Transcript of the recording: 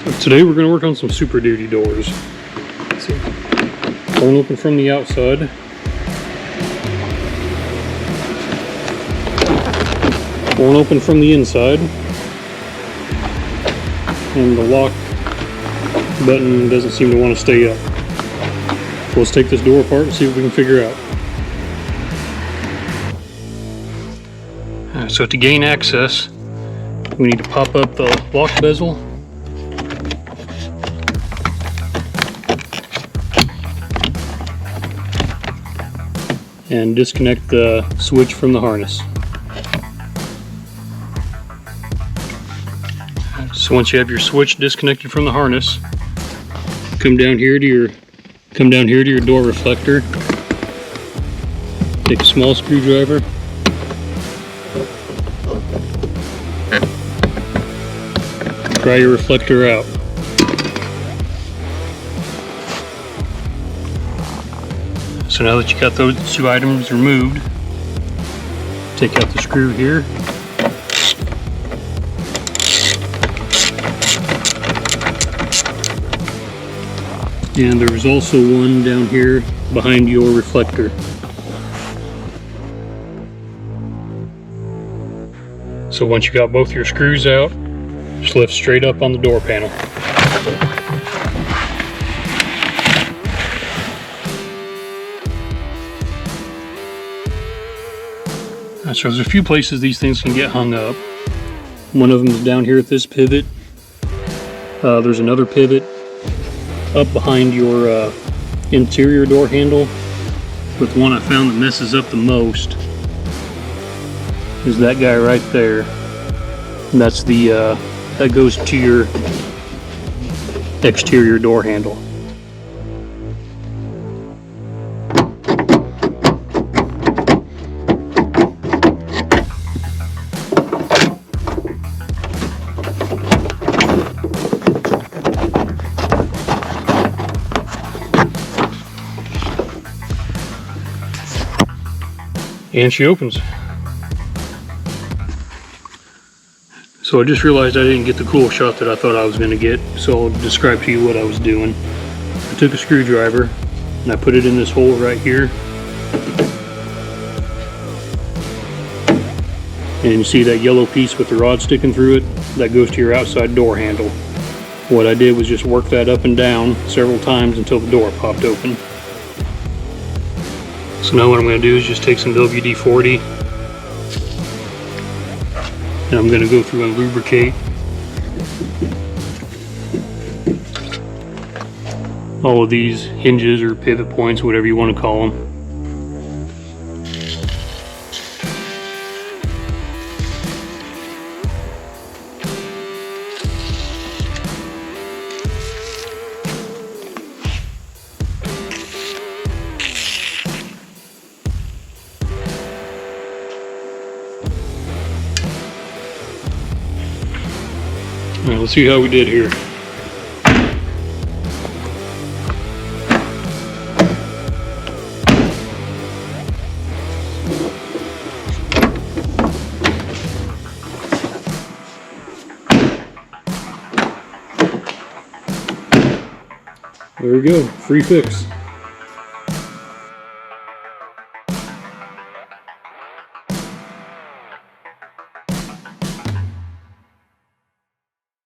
So today we're going to work on some Superduty doors. Let's see. One open from the outside. One open from the inside. And the lock button doesn't seem to want to stay up. So let's take this door apart and see what we can figure out. So to gain access, we need to pop up the lock bezel. And disconnect the switch from the harness. So once you have your switch disconnected from the harness, come down here to your door reflector. Take a small screwdriver. Pry your reflector out. So now that you got those two items removed, take out the screw here. And there's also one down here behind your reflector. So once you got both your screws out, just lift straight up on the door panel. So there's a few places these things can get hung up. One of them is down here at this pivot. There's another pivot up behind your interior door handle. But the one I found that messes up the most is that guy right there. And that's the that goes to your exterior door handle. And she opens. So I just realized I didn't get the cool shot that I thought I was going to get, so I'll describe to you what I was doing. I took a screwdriver and I put it in this hole right here. And you see that yellow piece with the rod sticking through it? That goes to your outside door handle. What I did was just work that up and down several times until the door popped open. So now what I'm going to do is just take some WD-40 and I'm going to go through and lubricate all of these hinges or pivot points, whatever you want to call them. Alright, let's see how we did here. There we go, free fix.